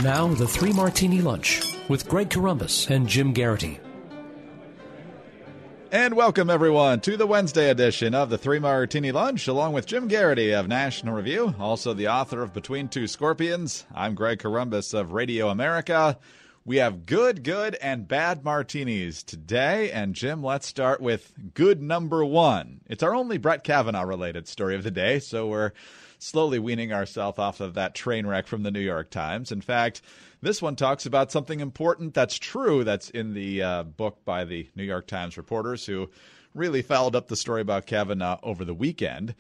Now, the Three Martini Lunch with Greg Corombos and Jim Geraghty. And welcome, everyone, to the Wednesday edition of the Three Martini Lunch, along with Jim Geraghty of National Review, also the author of Between Two Scorpions. I'm Greg Corombos of Radio America. We have good, and bad martinis today. And, Jim, let's start with good number one. It's our only Brett Kavanaugh-related story of the day, so we're slowly weaning ourselves off of that train wreck from the New York Times. In fact, this one talks about something important that's true that's in the book by the New York Times reporters who really followed up the story about Kavanaugh over the weekend.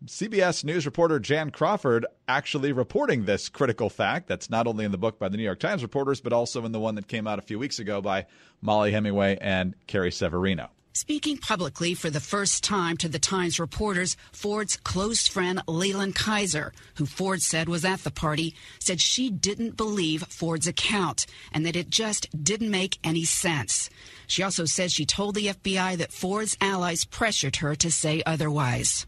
CBS News reporter Jan Crawford actually reporting this critical fact that's not only in the book by the New York Times reporters, but also in the one that came out a few weeks ago by Molly Hemingway and Carrie Severino. Speaking publicly for the first time to the Times reporters, Ford's close friend Leland Kaiser, who Ford said was at the party, said she didn't believe Ford's account and that it just didn't make any sense. She also said she told the FBI that Ford's allies pressured her to say otherwise.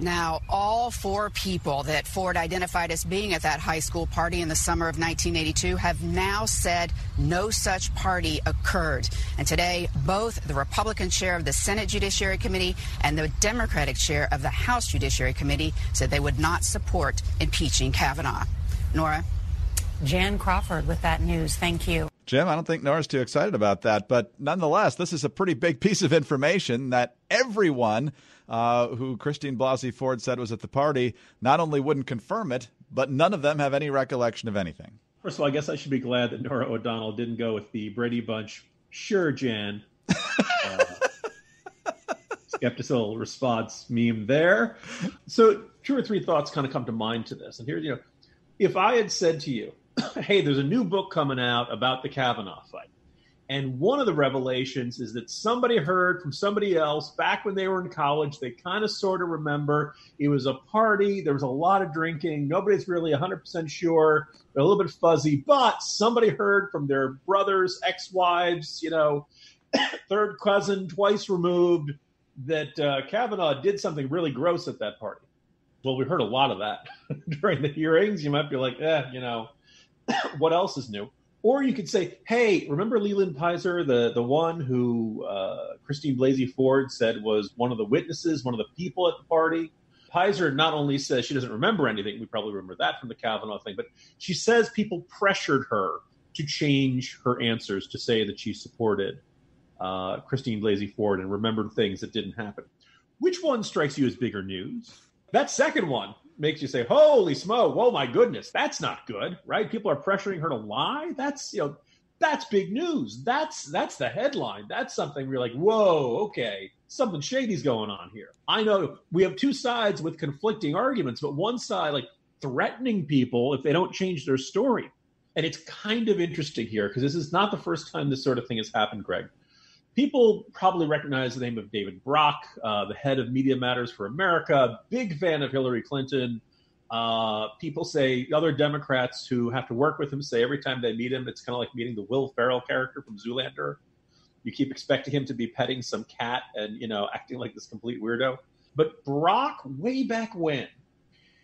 Now, all four people that Ford identified as being at that high school party in the summer of 1982 have now said no such party occurred. And today, both the Republican chair of the Senate Judiciary Committee and the Democratic chair of the House Judiciary Committee said they would not support impeaching Kavanaugh. Nora? Jan Crawford with that news. Thank you. Jim, I don't think Nora's too excited about that, but nonetheless, this is a pretty big piece of information that everyone who Christine Blasey Ford said was at the party not only wouldn't confirm it, but none of them have any recollection of anything. First of all, I guess I should be glad that Nora O'Donnell didn't go with the Brady Bunch, sure, Jan. Skeptical response meme there. So two or three thoughts kind of come to mind to this. And here, if I had said to you, hey, there's a new book coming out about the Kavanaugh fight, and one of the revelations is that somebody heard from somebody else back when they were in college. They kind of sort of remember it was a party. There was a lot of drinking. Nobody's really 100% sure. They're a little bit fuzzy, but somebody heard from their brothers, ex-wives, third cousin, twice removed, that Kavanaugh did something really gross at that party. Well, we heard a lot of that during the hearings. You might be like, what else is new? Or you could say, hey, remember Leland Kaiser, the one who Christine Blasey Ford said was one of the witnesses, one of the people at the party? Kaiser not only says she doesn't remember anything, we probably remember that from the Kavanaugh thing, but she says people pressured her to change her answers to say that she supported Christine Blasey Ford and remembered things that didn't happen. Which one strikes you as bigger news? That second one makes you say, holy smoke, oh my goodness, that's not good, right? People are pressuring her to lie. That's big news. That's the headline. That's something we're like, whoa, okay, something shady's going on here. I know we have two sides with conflicting arguments, but one side like threatening people if they don't change their story. And it's kind of interesting here because this is not the first time this sort of thing has happened, Greg. People probably recognize the name of David Brock, the head of Media Matters for America, big fan of Hillary Clinton. People say, other Democrats who have to work with him say every time they meet him, it's kind of like meeting the Will Ferrell character from Zoolander. You keep expecting him to be petting some cat and, acting like this complete weirdo. But Brock, way back when,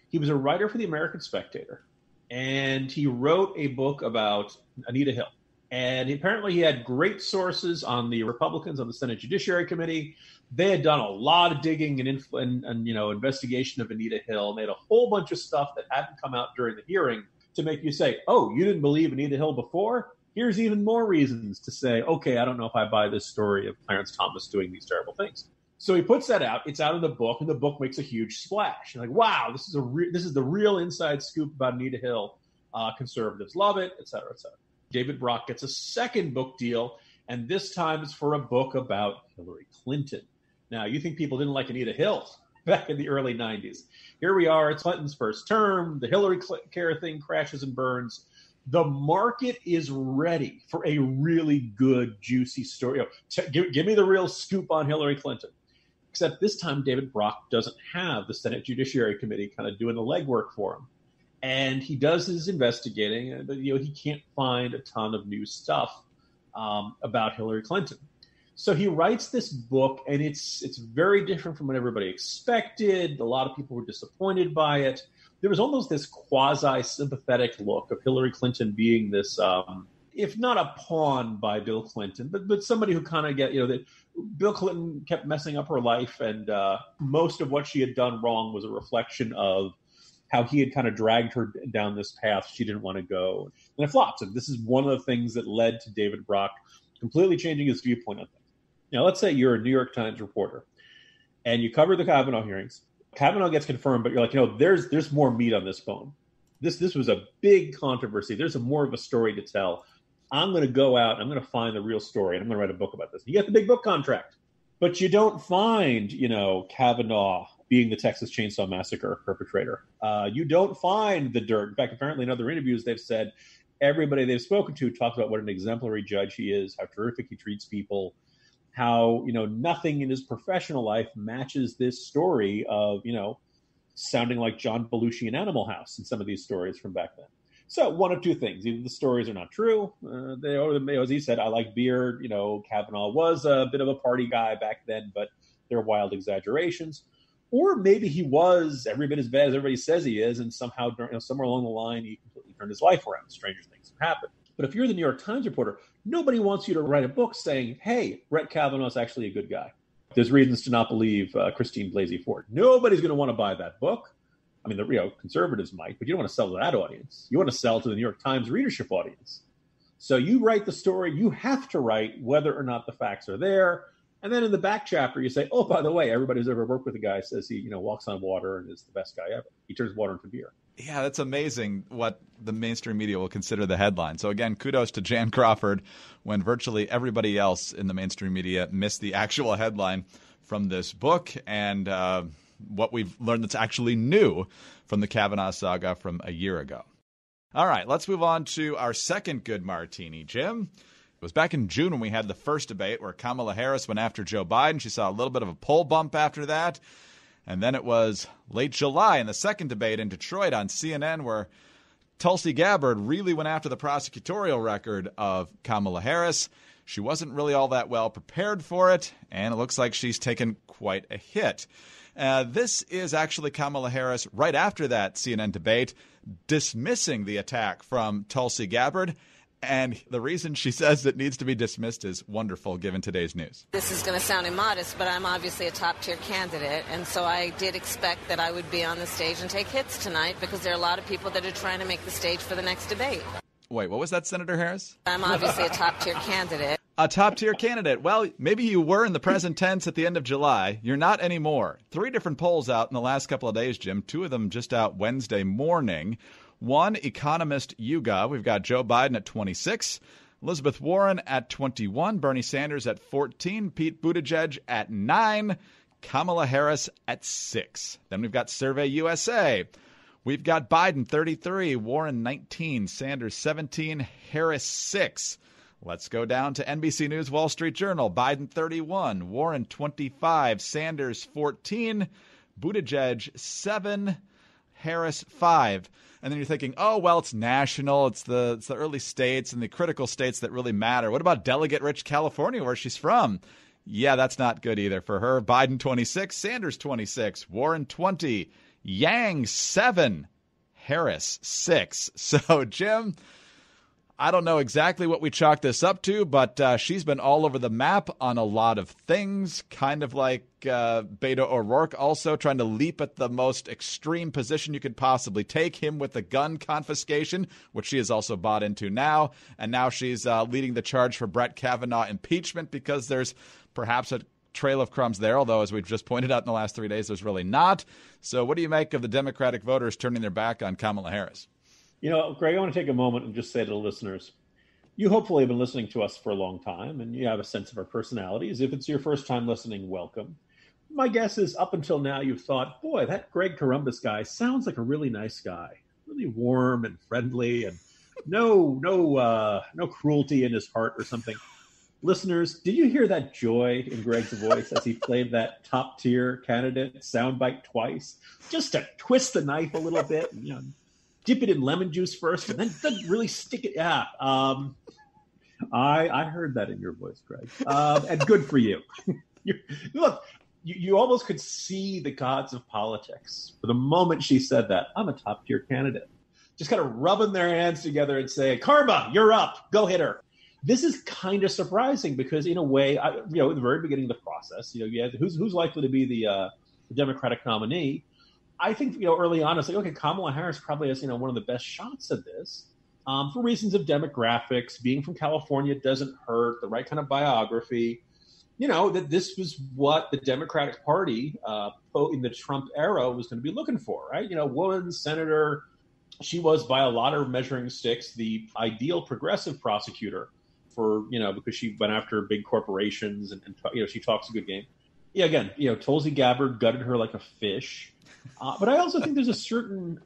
he was a writer for the American Spectator, and he wrote a book about Anita Hill. And apparently he had great sources on the Republicans on the Senate Judiciary Committee. They had done a lot of digging and investigation of Anita Hill. And they had a whole bunch of stuff that hadn't come out during the hearing to make you say, oh, you didn't believe Anita Hill before? Here's even more reasons to say, okay, I don't know if I buy this story of Clarence Thomas doing these terrible things. So he puts that out. It's out in the book, and the book makes a huge splash. You're like, wow, this is the real inside scoop about Anita Hill. Conservatives love it, et cetera, et cetera. David Brock gets a second book deal, and this time it's for a book about Hillary Clinton. Now, you think people didn't like Anita Hill back in the early 90s. Here we are, it's Clinton's first term. The Hillary care thing crashes and burns. The market is ready for a really good, juicy story. Give me the real scoop on Hillary Clinton. Except this time, David Brock doesn't have the Senate Judiciary Committee kind of doing the legwork for him. And he does his investigating, but he can't find a ton of new stuff about Hillary Clinton. So he writes this book, and it's very different from what everybody expected. A lot of people were disappointed by it. there was almost this quasi-sympathetic look of Hillary Clinton being this, if not a pawn by Bill Clinton, but somebody who kind of that Bill Clinton kept messing up her life, and most of what she had done wrong was a reflection of how he had kind of dragged her down this path she didn't want to go. And it flopped. And this is one of the things that led to David Brock completely changing his viewpoint on things. Now, let's say you're a New York Times reporter and you cover the Kavanaugh hearings. Kavanaugh gets confirmed, but you're like, there's more meat on this bone. This was a big controversy. There's more of a story to tell. I'm going to go out, I'm going to find the real story, and I'm going to write a book about this. You get the big book contract, but you don't find, Kavanaugh being the Texas Chainsaw Massacre perpetrator. You don't find the dirt. In fact, apparently in other interviews, they've said everybody they've spoken to talks about what an exemplary judge he is, how terrific he treats people, how, nothing in his professional life matches this story of, sounding like John Belushi in Animal House in some of these stories from back then. So one of two things. Either the stories are not true. As he said, I like beer. Kavanaugh was a bit of a party guy back then, but they're wild exaggerations. Or maybe he was every bit as bad as everybody says he is, and somehow, somewhere along the line, he completely turned his life around. Stranger things have happened. But if you're the New York Times reporter, nobody wants you to write a book saying, hey, Brett Kavanaugh's actually a good guy. There's reasons to not believe Christine Blasey Ford. Nobody's going to want to buy that book. I mean, the conservatives might, but you don't want to sell to that audience. You want to sell to the New York Times readership audience. So you write the story. You have to write whether or not the facts are there. And then in the back chapter, you say, oh, by the way, everybody who's ever worked with a guy says he, walks on water and is the best guy ever. He turns water into beer. Yeah, that's amazing what the mainstream media will consider the headline. So again, kudos to Jan Crawford when virtually everybody else in the mainstream media missed the actual headline from this book and what we've learned that's actually new from the Kavanaugh saga from a year ago. All right, let's move on to our second good martini, Jim. It was back in June when we had the first debate where Kamala Harris went after Joe Biden. She saw a little bit of a poll bump after that. And then it was late July in the second debate in Detroit on CNN where Tulsi Gabbard really went after the prosecutorial record of Kamala Harris. She wasn't really all that well prepared for it, and it looks like she's taken quite a hit. This is actually Kamala Harris right after that CNN debate dismissing the attack from Tulsi Gabbard. And the reason she says it needs to be dismissed is wonderful given today's news. This is going to sound immodest, but I'm obviously a top-tier candidate, and so I did expect that I would be on the stage and take hits tonight because there are a lot of people that are trying to make the stage for the next debate. Wait, what was that, Senator Harris? I'm obviously a top-tier candidate. A top-tier candidate. Well, maybe you were in the present tense at the end of July. You're not anymore. 3 different polls out in the last couple of days, Jim. 2 of them just out Wednesday morning. One, Economist YouGov. We've got Joe Biden at 26, Elizabeth Warren at 21, Bernie Sanders at 14, Pete Buttigieg at 9, Kamala Harris at 6. Then we've got Survey USA. We've got Biden 33, Warren 19, Sanders 17, Harris 6. Let's go down to NBC News Wall Street Journal. Biden 31, Warren 25, Sanders 14, Buttigieg 7, Harris 5. And then you're thinking, oh, well, it's national. It's the early states and the critical states that really matter. What about delegate-rich California, where she's from? Yeah, that's not good either for her. Biden 26, Sanders 26, Warren 20, Yang 7, Harris 6. So, Jim, I don't know exactly what we chalk this up to, but she's been all over the map on a lot of things, kind of like Beto O'Rourke also trying to leap at the most extreme position you could possibly take, him with the gun confiscation, which she has also bought into now. And now she's leading the charge for Brett Kavanaugh impeachment because there's perhaps a trail of crumbs there, although as we've just pointed out in the last 3 days, there's really not. So what do you make of the Democratic voters turning their back on Kamala Harris? Greg, I want to take a moment and just say to the listeners, you hopefully have been listening to us for a long time and you have a sense of our personalities. If it's your first time listening, welcome. My guess is up until now you've thought, boy, that Greg Corombos guy sounds like a really nice guy, really warm and friendly and no cruelty in his heart or something. Listeners, did you hear that joy in Greg's voice as he played that top-tier candidate soundbite twice? Just to twist the knife a little bit and, dip it in lemon juice first, and then really stick it. Yeah, I heard that in your voice, Greg, and good for you. Look, you almost could see the gods of politics. For the moment she said that, I'm a top-tier candidate. Just kind of rubbing their hands together and saying, Karma, you're up. Go hit her. This is kind of surprising because, in a way, at the very beginning of the process, you had who's likely to be the Democratic nominee. I think, early on, it's like, okay, Kamala Harris probably has, one of the best shots at this for reasons of demographics. Being from California doesn't hurt, the right kind of biography. That this was what the Democratic Party in the Trump era was going to be looking for, right? Woman, senator. She was, by a lot of measuring sticks, the ideal progressive prosecutor for, because she went after big corporations and she talks a good game. Yeah, again, Tulsi Gabbard gutted her like a fish. But I also think there's a certain,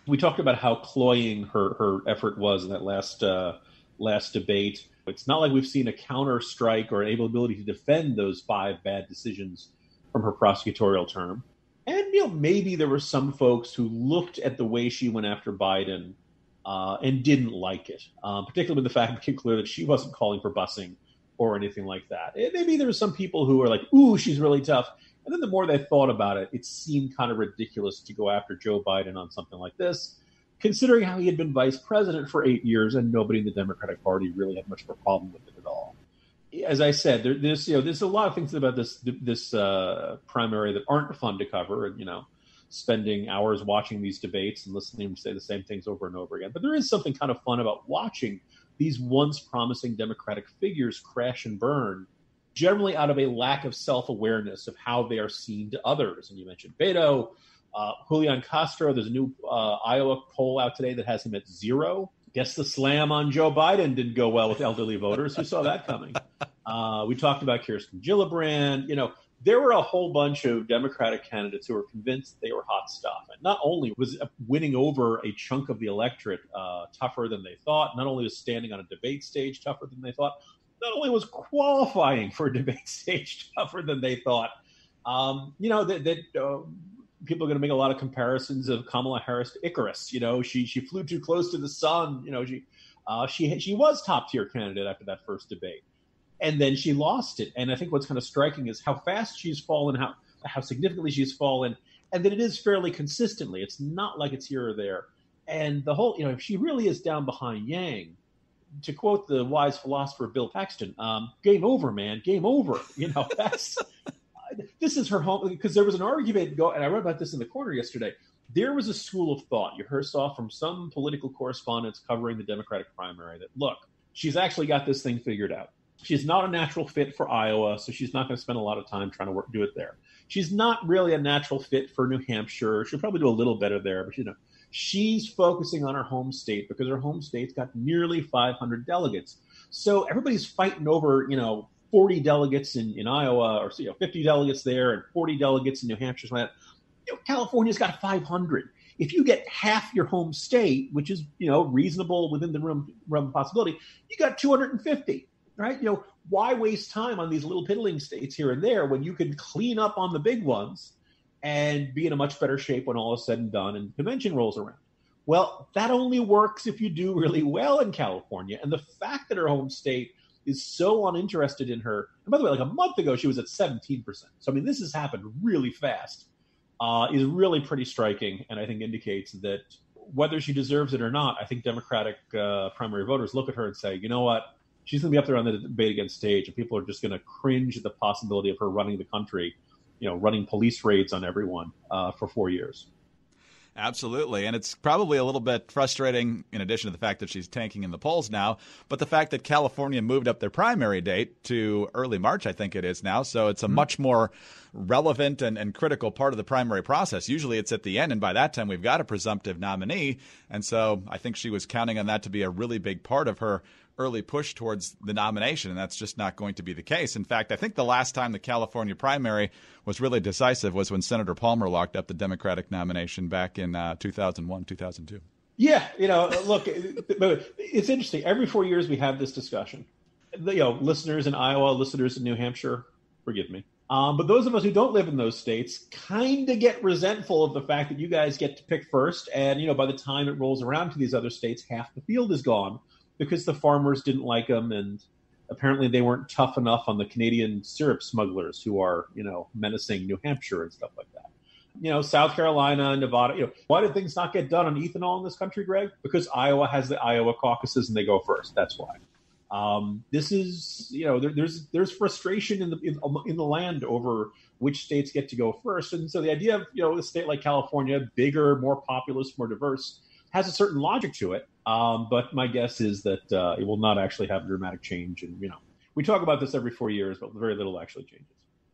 we talked about how cloying her effort was in that last debate. It's not like we've seen a counter strike or an ability to defend those 5 bad decisions from her prosecutorial term. And, maybe there were some folks who looked at the way she went after Biden and didn't like it, particularly when the fact became clear that she wasn't calling for busing or anything like that. And maybe there were some people who were like, ooh, she's really tough. And then the more they thought about it, it seemed kind of ridiculous to go after Joe Biden on something like this, considering how he had been vice president for 8 years and nobody in the Democratic Party really had much of a problem with it at all. As I said, there's a lot of things about this primary that aren't fun to cover, and spending hours watching these debates and listening to say the same things over and over again. But there is something kind of fun about watching these once promising Democratic figures crash and burn, generally out of a lack of self-awareness of how they are seen to others. And you mentioned Beto, Julian Castro. There's a new Iowa poll out today that has him at 0. Guess the slam on Joe Biden didn't go well with elderly voters. Who saw that coming? We talked about Kirsten Gillibrand. There were a whole bunch of Democratic candidates who were convinced they were hot stuff. And not only was winning over a chunk of the electorate tougher than they thought, not only was standing on a debate stage tougher than they thought, not only was qualifying for a debate stage tougher than they thought. People are going to make a lot of comparisons of Kamala Harris to Icarus. She flew too close to the sun. She was top tier candidate after that first debate, and then she lost it. And I think what's kind of striking is how fast she's fallen, how significantly she's fallen, and that it is fairly consistently. It's not like it's here or there. And the whole, if she really is down behind Yang, to quote the wise philosopher Bill Paxton, game over, man, game over. That's. This is her home, because there was an argument, and I wrote about this in the Corner yesterday. There was a school of thought saw from some political correspondents covering the Democratic primary that, look, she's actually got this thing figured out. She's not a natural fit for Iowa, so she's not going to spend a lot of time trying to do it there. She's not really a natural fit for New Hampshire. She'll probably do a little better there, but she's focusing on her home state because her home state's got nearly 500 delegates. So everybody's fighting over, 40 delegates in Iowa, or 50 delegates there, and 40 delegates in New Hampshire. California's got 500. If you get half your home state, which is reasonable within the realm of possibility, you got 250, right? Why waste time on these little piddling states here and there when you can clean up on the big ones and be in a much better shape when all is said and done and convention rolls around? Well, that only works if you do really well in California. And the fact that her home state is so uninterested in her. And by the way, like a month ago, she was at 17%. So, this has happened really fast, is really pretty striking, and I think indicates that whether she deserves it or not, I think Democratic primary voters look at her and say, you know what, she's going to be up there on the debate against stage, and people are just going to cringe at the possibility of her running the country, running police raids on everyone for 4 years. Absolutely. And it's probably a little bit frustrating, in addition to the fact that she's tanking in the polls now, but the fact that California moved up their primary date to early March, I think it is now. So it's a much more relevant and critical part of the primary process. Usually it's at the end, and by that time we've got a presumptive nominee. And so I think she was counting on that to be a really big part of her early push towards the nomination, and that's just not going to be the case. In fact, I think the last time the California primary was really decisive was when Senator Palmer locked up the Democratic nomination back in 2001, 2002. Yeah, look, it's interesting. Every 4 years we have this discussion. Listeners in Iowa, listeners in New Hampshire, forgive me. But those of us who don't live in those states kind of get resentful of the fact that you guys get to pick first. And, by the time it rolls around to these other states, half the field is gone because the farmers didn't like them. And, apparently they weren't tough enough on the Canadian syrup smugglers who are, menacing New Hampshire and stuff like that. South Carolina, Nevada. Why did things not get done on ethanol in this country, Greg? Because Iowa has the Iowa caucuses and they go first. That's why. This is, there's frustration in the land over which states get to go first. And so the idea of, a state like California, bigger, more populous, more diverse, has a certain logic to it. But my guess is that it will not actually have a dramatic change. And, we talk about this every 4 years, but very little actually changes.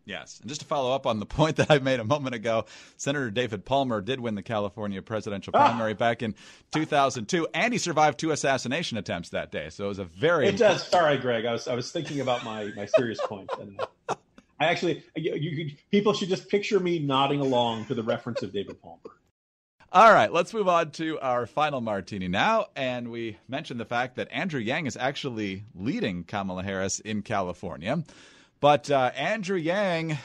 Yes. And just to follow up on the point that I made a moment ago, Senator David Palmer did win the California presidential primary back in 2002, and he survived 2 assassination attempts that day. So it was a very... It does. Sorry, Greg. I was thinking about my serious point. And I actually... people should just picture me nodding along to the reference of David Palmer. All right, let's move on to our final martini now. And we mentioned the fact that Andrew Yang is actually leading Kamala Harris in California. But Andrew Yang,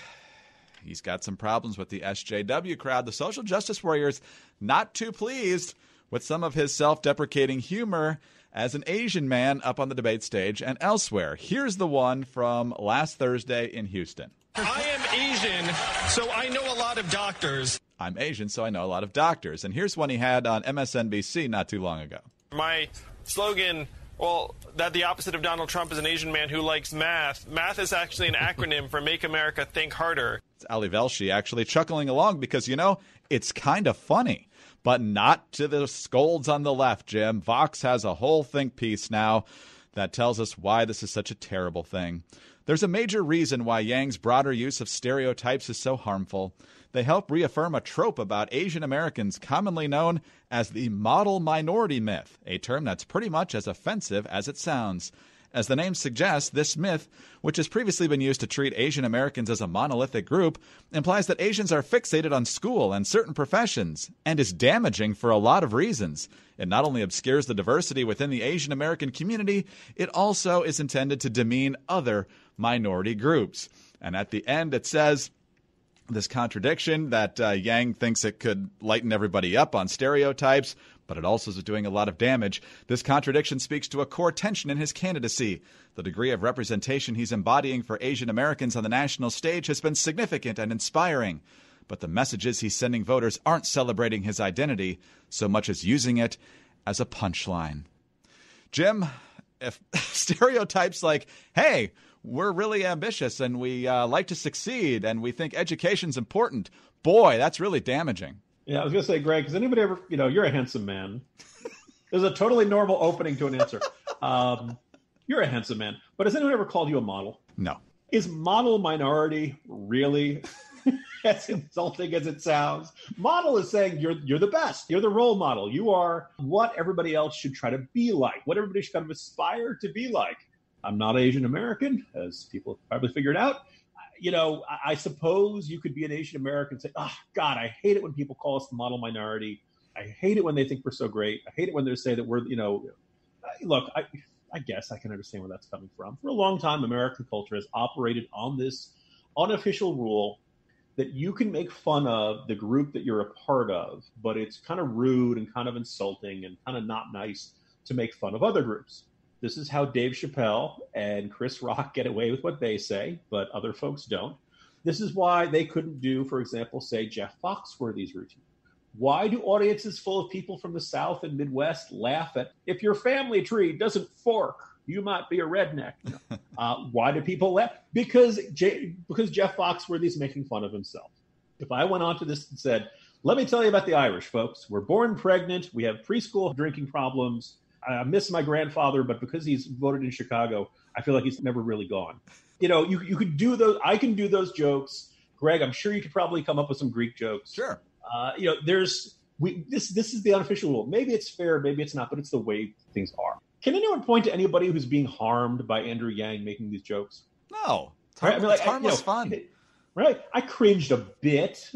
he's got some problems with the SJW crowd. The social justice warriors not too pleased with some of his self-deprecating humor as an Asian man up on the debate stage and elsewhere. Here's the one from last Thursday in Houston. I am Asian, so I know a lot of doctors. I'm Asian, so I know a lot of doctors. And here's one he had on MSNBC not too long ago. My slogan... Well, that the opposite of Donald Trump is an Asian man who likes math. Math is actually an acronym for Make America Think Harder. It's Ali Velshi actually chuckling along because, it's kind of funny. But not to the scolds on the left, Jim. Vox has a whole think piece now that tells us why this is such a terrible thing. There's a major reason why Yang's broader use of stereotypes is so harmful. They help reaffirm a trope about Asian Americans commonly known as the model minority myth, a term that's pretty much as offensive as it sounds. As the name suggests, this myth, which has previously been used to treat Asian Americans as a monolithic group, implies that Asians are fixated on school and certain professions, and is damaging for a lot of reasons. It not only obscures the diversity within the Asian American community, it also is intended to demean other minority groups. And at the end, it says... this contradiction that Yang thinks it could lighten everybody up on stereotypes, but it also is doing a lot of damage. This contradiction speaks to a core tension in his candidacy. The degree of representation he's embodying for Asian Americans on the national stage has been significant and inspiring. But the messages he's sending voters aren't celebrating his identity so much as using it as a punchline. Jim, if stereotypes like, hey, we're really ambitious and we like to succeed and we think education's important. Boy, that's really damaging. Yeah, I was going to say, Greg, has anybody ever, you're a handsome man. There's a totally normal opening to an answer. You're a handsome man. But has anyone ever called you a model? No. Is model minority really as insulting as it sounds? Model is saying you're the best. You're the role model. You are what everybody else should try to be like, what everybody should kind of aspire to be like. I'm not Asian American, as people have probably figured out. I suppose you could be an Asian American and say, oh, God, I hate it when people call us the model minority. I hate it when they think we're so great. I hate it when they say that we're, look, I guess I can understand where that's coming from. For a long time, American culture has operated on this unofficial rule that you can make fun of the group that you're a part of, but it's kind of rude and kind of insulting and kind of not nice to make fun of other groups. This is how Dave Chappelle and Chris Rock get away with what they say, but other folks don't. This is why they couldn't do, for example, say Jeff Foxworthy's routine. Why do audiences full of people from the South and Midwest laugh at, if your family tree doesn't fork, you might be a redneck? Why do people laugh? Because Jeff Foxworthy's making fun of himself. If I went on to this and said, let me tell you about the Irish, folks. We're born pregnant. We have preschool drinking problems. I miss my grandfather, but because he's voted in Chicago, I feel like he's never really gone. You could do those. I can do those jokes. Greg, I'm sure you could probably come up with some Greek jokes. Sure. This is the unofficial rule. Maybe it's fair, maybe it's not, but it's the way things are. Can anyone point to anybody who's being harmed by Andrew Yang making these jokes? No. It's harmless fun. Right. I cringed a bit.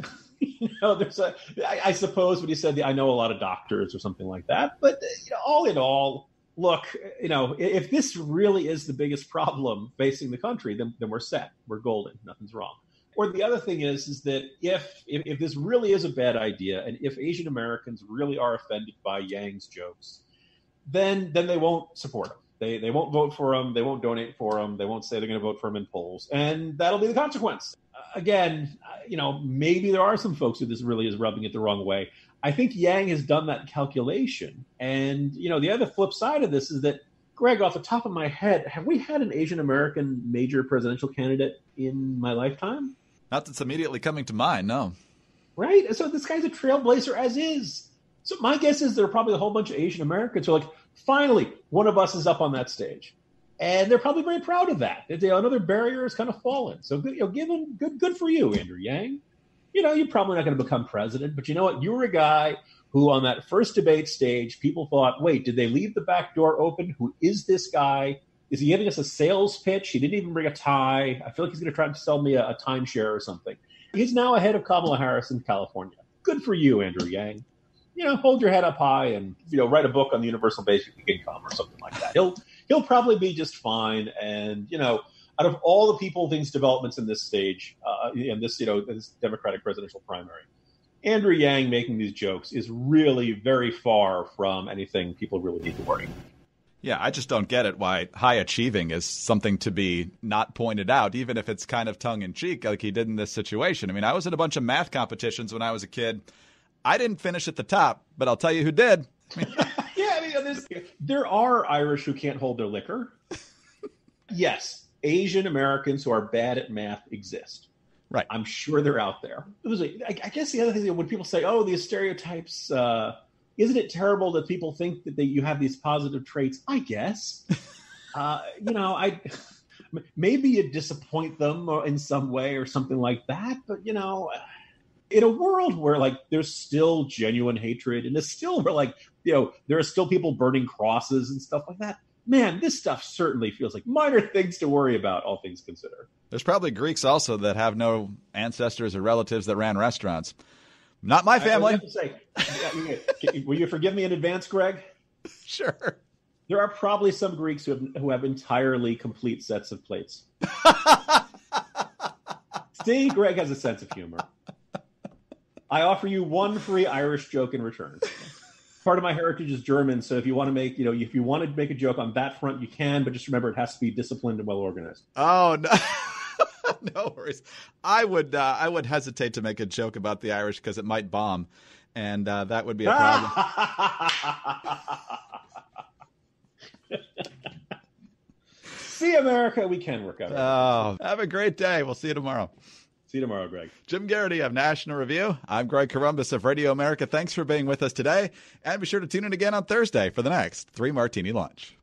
I suppose when he said I know a lot of doctors or something like that. But all in all, look, if this really is the biggest problem facing the country, then we're set. We're golden. Nothing's wrong. Or the other thing is that if this really is a bad idea, and if Asian Americans really are offended by Yang's jokes, then they won't support him. They won't vote for him. They won't donate for him. They won't say they're going to vote for him in polls. And that'll be the consequence. Again, maybe there are some folks who this really is rubbing it the wrong way. I think Yang has done that calculation. And, the other flip side of this is that, Greg, off the top of my head, have we had an Asian American major presidential candidate in my lifetime? Not that's immediately coming to mind, no. Right? So this guy's a trailblazer as is. So my guess is there are probably a whole bunch of Asian Americans who are like, finally, one of us is up on that stage. And they're probably very proud of that. Another barrier has kind of fallen. So good for you, Andrew Yang. You're probably not going to become president, but you know what? You were a guy who on that first debate stage, people thought, wait, did they leave the back door open? Who is this guy? Is he giving us a sales pitch? He didn't even bring a tie. I feel like he's going to try to sell me a timeshare or something. He's now ahead of Kamala Harris in California. Good for you, Andrew Yang. Hold your head up high and, write a book on the universal basic income or something like that. He'll probably be just fine. And, out of all the things, developments in this stage, in this, this Democratic presidential primary, Andrew Yang making these jokes is really very far from anything people really need to worry about. Yeah, I just don't get it why high achieving is something to be not pointed out, even if it's kind of tongue-in-cheek like he did in this situation. I mean, I was in a bunch of math competitions when I was a kid. I didn't finish at the top, but I'll tell you who did. There are Irish who can't hold their liquor. Yes, Asian Americans who are bad at math exist. Right. I'm sure they're out there. I guess the other thing is when people say, oh, these stereotypes, isn't it terrible that people think that you have these positive traits? I guess. Maybe you disappoint them in some way or something like that. But, in a world where there's still genuine hatred and there's still where there are still people burning crosses and stuff like that. Man, this stuff certainly feels like minor things to worry about, all things considered. There's probably Greeks also that have no ancestors or relatives that ran restaurants. Not my family. I have to say, will you forgive me in advance, Greg? Sure. There are probably some Greeks who have entirely complete sets of plates. See, Greg has a sense of humor. I offer you one free Irish joke in return. Part of my heritage is German, so if you want to make, if you want to make a joke on that front, you can, but just remember it has to be disciplined and well organized. Oh no. No worries. I would hesitate to make a joke about the Irish because it might bomb, and that would be a problem. See, America, we can work out. Oh, have a great day. We'll see you tomorrow. See you tomorrow, Greg. Jim Geraghty of National Review. I'm Greg Corombos of Radio America. Thanks for being with us today, and be sure to tune in again on Thursday for the next Three Martini Lunch.